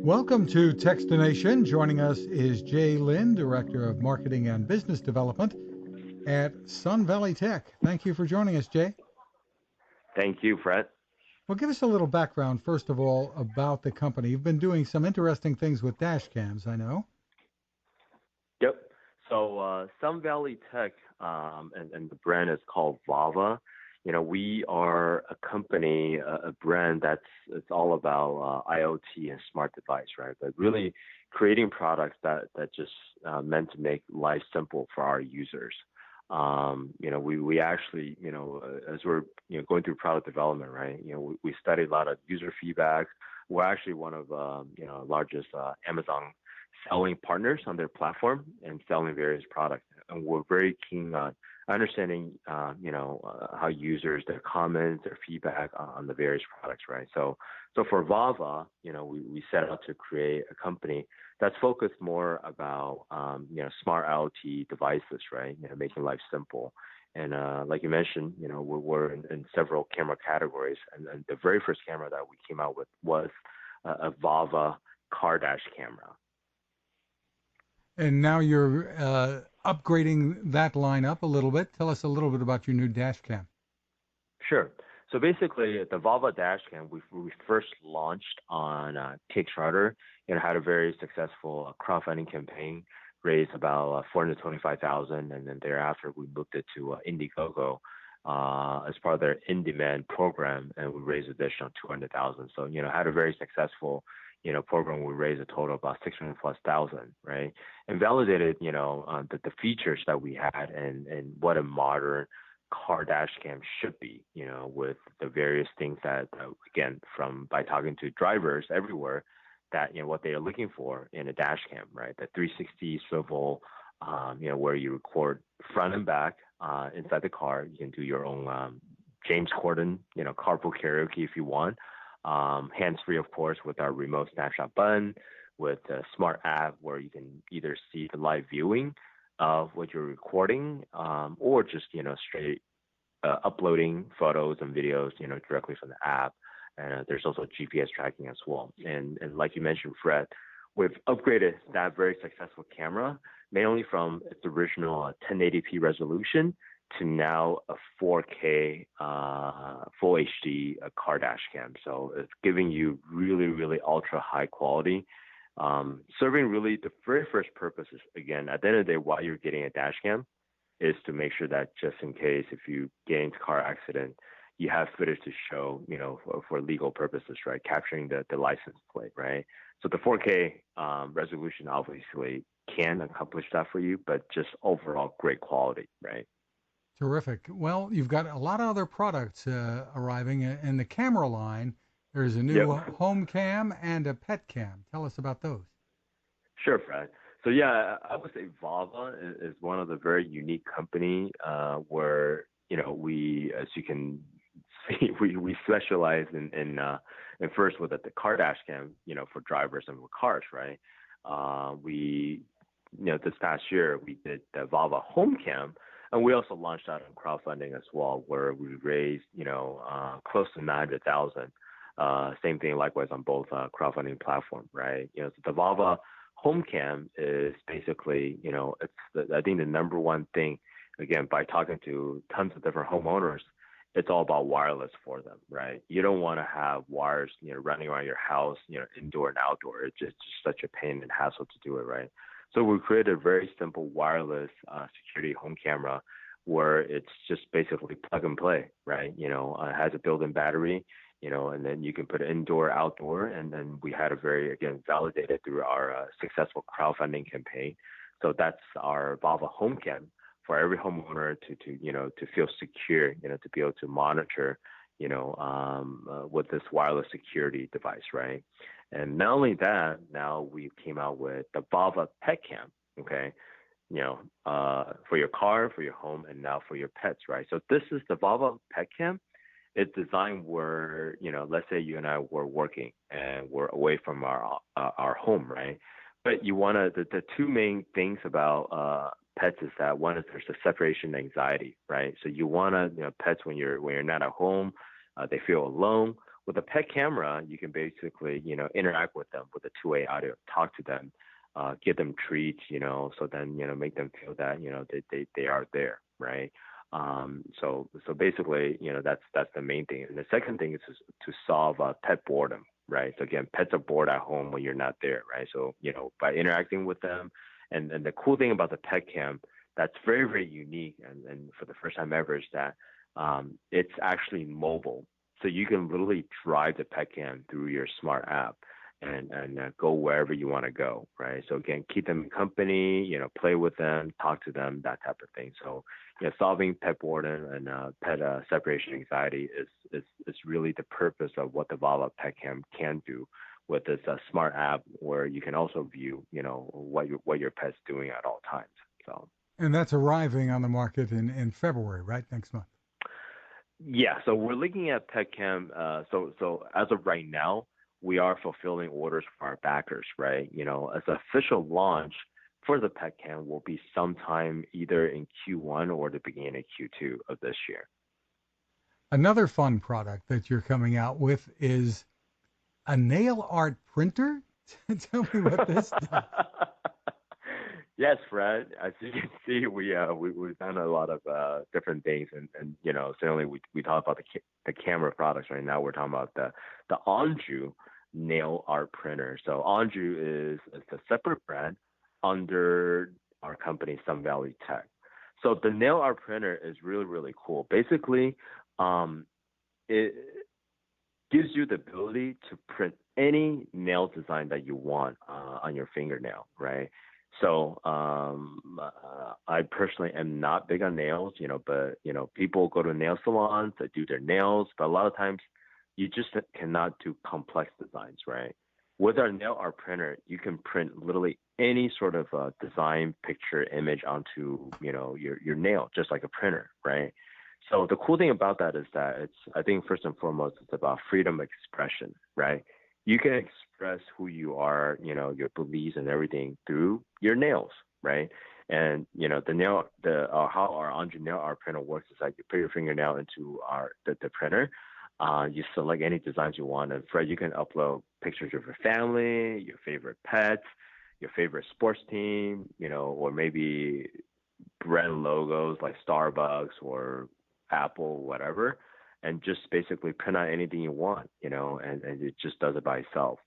Welcome to Techstination. Joining us is Jay Lin, Director of Marketing and Business Development at Sun Valley Tech. Thank you for joining us, Jay. Thank you, Fred. Well, give us a little background, first of all, about the company. You've been doing some interesting things with dash cams, I know. Yep. So Sun Valley Tech, and the brand is called VAVA. You know, we are a company, a brand it's all about IoT and smart device, right? But really creating products that just meant to make life simple for our users. We actually, as we're going through product development, right? We studied a lot of user feedback. We're actually one of largest Amazon selling partners on their platform and selling various products. And we're very keen on understanding, how users, their comments, their feedback on the various products, right? So for VAVA, we set out to create a company that's focused more about, smart IoT devices, right? Making life simple. And like you mentioned, we're in several camera categories. And the very first camera that we came out with was a VAVA car dash camera. And now you're upgrading that line up a little bit. Tell us a little bit about your new dash cam. Sure. So basically, the VAVA dashcam we first launched on Kickstarter and had a very successful crowdfunding campaign, raised about 425,000, and then thereafter we moved it to Indiegogo as part of their in-demand program, and we raised additional 200,000. So had a very successful program. We raised a total of about 600 plus thousand, right? And validated the features that we had and what a modern car dash cam should be, with the various things that, again, from by talking to drivers everywhere, that, what they are looking for in a dash cam, right? The 360 swivel, where you record front and back inside the car. You can do your own James Corden, carpool karaoke if you want. Hands-free, of course, with our remote snapshot button, with a smart app where you can either see the live viewing of what you're recording, or just straight uploading photos and videos directly from the app. And there's also GPS tracking as well. And like you mentioned, Fred, we've upgraded that very successful camera, mainly from its original 1080p resolution to now a 4K full HD car dash cam. So it's giving you really, really ultra high quality. Serving really the very first purpose is, again, at the end of the day, why you're getting a dash cam is to make sure that just in case if you get into a car accident, you have footage to show, for legal purposes, right? Capturing the license plate, right? So the 4K resolution obviously can accomplish that for you, but just overall great quality, right? Terrific. Well, you've got a lot of other products arriving in the camera line. There's a new Yep. home cam and a pet cam. Tell us about those. Sure, Fred. So yeah, I would say VAVA is one of the very unique company where we, as you can see, we specialize in first with the car dash cam, for drivers and for cars, right? We this past year we did the VAVA home cam, and we also launched out on crowdfunding as well, where we raised close to 900,000. Same thing likewise on both crowdfunding platform, right? So the VAVA home cam is basically, I think the number one thing, again, by talking to tons of different homeowners, it's all about wireless for them, right? You don't want to have wires, running around your house, indoor and outdoor. It's just such a pain and hassle to do it, right? So we created a very simple wireless security home camera where it's just basically plug and play, right? It has a built-in battery, and then you can put it indoor, outdoor, and then we had a very, again, validated through our successful crowdfunding campaign. So that's our VAVA home cam for every homeowner to feel secure, to be able to monitor, with this wireless security device, right? And not only that, now we came out with the VAVA pet cam, okay? For your car, for your home, and now for your pets, right? So this is the VAVA pet cam. It's designed where, let's say you and I were working and we're away from our home, right? But you want to, the two main things about pets is that one is there's a separation anxiety, right? So you want to, pets when you're not at home, they feel alone. With a pet camera, you can basically, interact with them with a two-way audio, talk to them, give them treats, so then, make them feel that, they are there, right? So basically, that's the main thing. And the second thing is to solve pet boredom, right? So again, pets are bored at home when you're not there, right? So, by interacting with them, and the cool thing about the pet cam that's very, very unique, and for the first time ever, is that it's actually mobile. So you can literally drive the pet cam through your smart app and go wherever you want to go, right? So again, keep them in company, play with them, talk to them, that type of thing. So, solving pet boredom and pet separation anxiety is really the purpose of what the VAVA pet cam can do with this smart app, where you can also view, what your pet's doing at all times. So. And that's arriving on the market in February, right? Next month. Yeah, so we're looking at PetCam. So as of right now, we are fulfilling orders for our backers, right? As an official launch for the PetCam will be sometime either in Q1 or the beginning of Q2 of this year. Another fun product that you're coming out with is a nail art printer. Tell me what this does. Yes, Fred. As you can see, we've done a lot of different things, and certainly we talk about the camera products right now. We're talking about the Anjou Nail Art Printer. So Anjou is a separate brand under our company, Sun Valley Tech. So the nail art printer is really, really cool. Basically, it gives you the ability to print any nail design that you want on your fingernail, right? So I personally am not big on nails, but people go to nail salons that do their nails, but a lot of times you just cannot do complex designs, right? With our nail art printer, you can print literally any sort of design, picture, image onto your nail, just like a printer, right? So the cool thing about that is that I think first and foremost, it's about freedom of expression, right? You can express who you are, your beliefs and everything through your nails, right? And how our Anjou Nail Art Printer works is that you put your fingernail into the printer, you select any designs you want, and Fred, you can upload pictures of your family, your favorite pets, your favorite sports team, or maybe brand logos like Starbucks or Apple, whatever, and just basically print out anything you want, and it just does it by itself.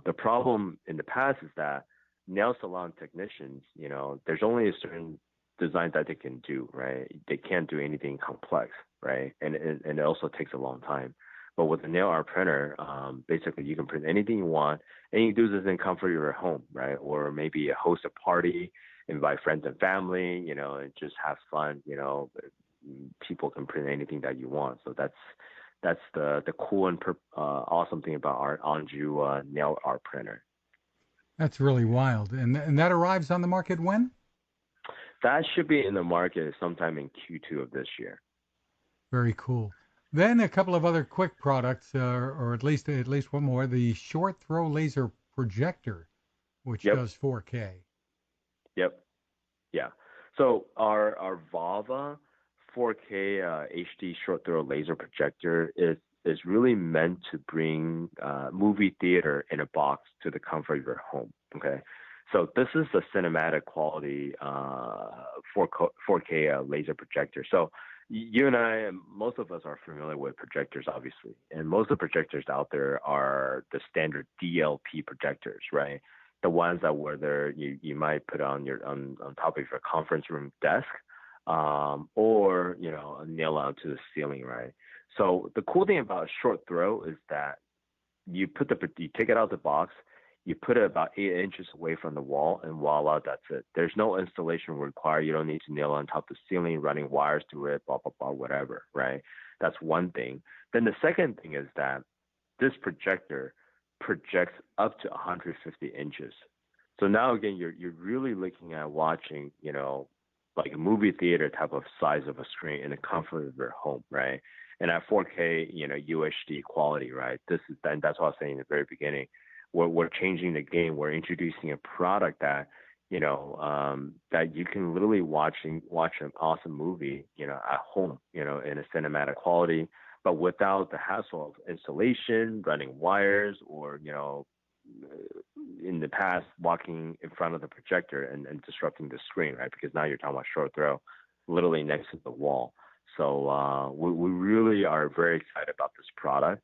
The problem in the past is that nail salon technicians, there's only a certain design that they can do, right? They can't do anything complex, right? And it also takes a long time. But with the nail art printer, basically you can print anything you want, and you can do this in comfort of your home, right? Or maybe host a party, invite friends and family, and just have fun, people can print anything that you want. So that's the cool and awesome thing about our Anjou nail art printer. That's really wild. And that arrives on the market when? That should be in the market sometime in Q2 of this year. Very cool. Then a couple of other quick products, or at least one more. The short throw laser projector, which does 4K. Yep. Yeah. So our VAVA 4K HD short throw laser projector is really meant to bring movie theater in a box to the comfort of your home. Okay. So this is a cinematic quality 4K laser projector. So you and I, most of us are familiar with projectors, obviously, and most of the projectors out there are the standard DLP projectors, right? The ones that whether you might put on top of your conference room desk, or nail out to the ceiling, right? So the cool thing about short throw is that you take it out of the box, you put it about 8 inches away from the wall, and voila, that's it. There's no installation required. You don't need to nail on top of the ceiling, running wires to it, blah, blah, blah, whatever, right? That's one thing. Then the second thing is that this projector projects up to 150 inches. So now, again, you're really looking at watching, like a movie theater type of size of a screen in the comfort of your home, right? And at 4K, UHD quality, right? That's what I was saying in the very beginning. We're changing the game. We're introducing a product that, that you can literally watch an awesome movie, at home, in a cinematic quality, but without the hassle of installation, running wires, or in the past walking in front of the projector and disrupting the screen, right? Because now you're talking about short throw, literally next to the wall. So we really are very excited about this product.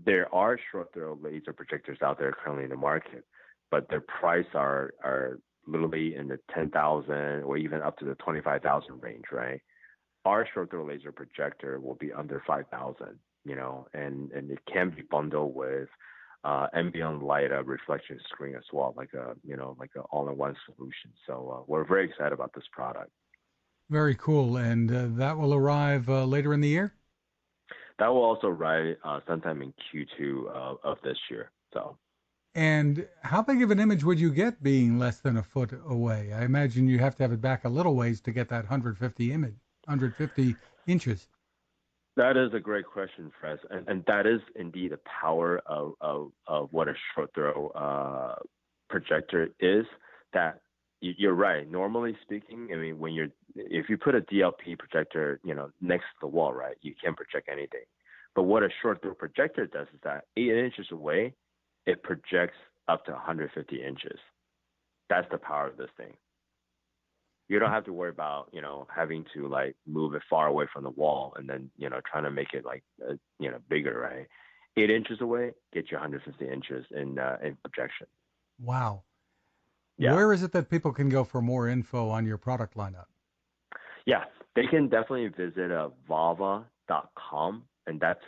There are short throw laser projectors out there currently in the market, but their price are literally in the 10,000 or even up to the 25,000 range, right? Our short throw laser projector will be under 5,000, and it can be bundled with ambient light reflection screen as well, like a all-in-one solution. So we're very excited about this product. Very cool. And that will arrive later in the year? That will also arrive sometime in Q2 of this year. So. And how big of an image would you get being less than a foot away? I imagine you have to have it back a little ways to get that 150 inches. That is a great question, Fred, and that is indeed the power of what a short throw projector is. That you're right. Normally speaking, I mean, if you put a DLP projector, next to the wall, right, you can't project anything. But what a short throw projector does is that 8 inches away, it projects up to 150 inches. That's the power of this thing. You don't have to worry about, having to move it far away from the wall and then, trying to make it bigger, right? 8 inches away, get you 150 inches in projection. Wow. Yeah. Where is it that people can go for more info on your product lineup? Yeah, they can definitely visit VAVA.com, and that's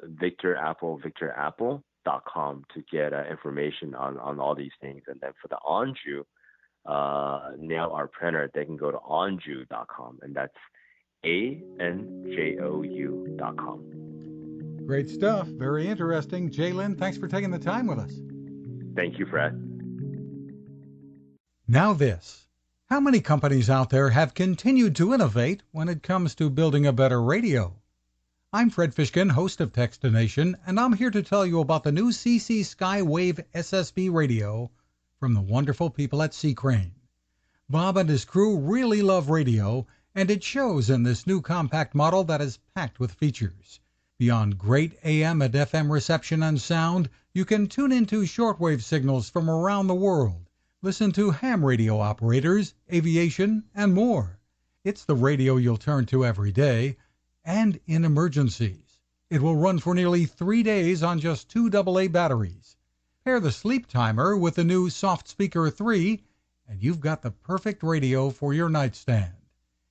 Victor Apple.com to get information on all these things. And then for the Anjou Nail Art Printer, they can go to Anjou.com, and that's ANJOU.com. Great stuff. Very interesting. Jalen, thanks for taking the time with us. Thank you, Fred. Now this. How many companies out there have continued to innovate when it comes to building a better radio? I'm Fred Fishkin, host of Techstination, and I'm here to tell you about the new CC Skywave SSB radio from the wonderful people at C. Crane. Bob and his crew really love radio, and it shows in this new compact model that is packed with features. Beyond great AM and FM reception and sound, you can tune into shortwave signals from around the world, listen to ham radio operators, aviation, and more. It's the radio you'll turn to every day, and in emergencies. It will run for nearly 3 days on just 2 AA batteries. Pair the sleep timer with the new Soft Speaker 3, and you've got the perfect radio for your nightstand.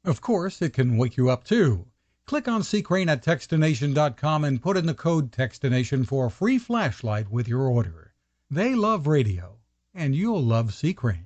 Of course, it can wake you up too. Click on C. Crane at Techstination.com and put in the code Techstination for a free flashlight with your order. They love radio, and you'll love C. Crane.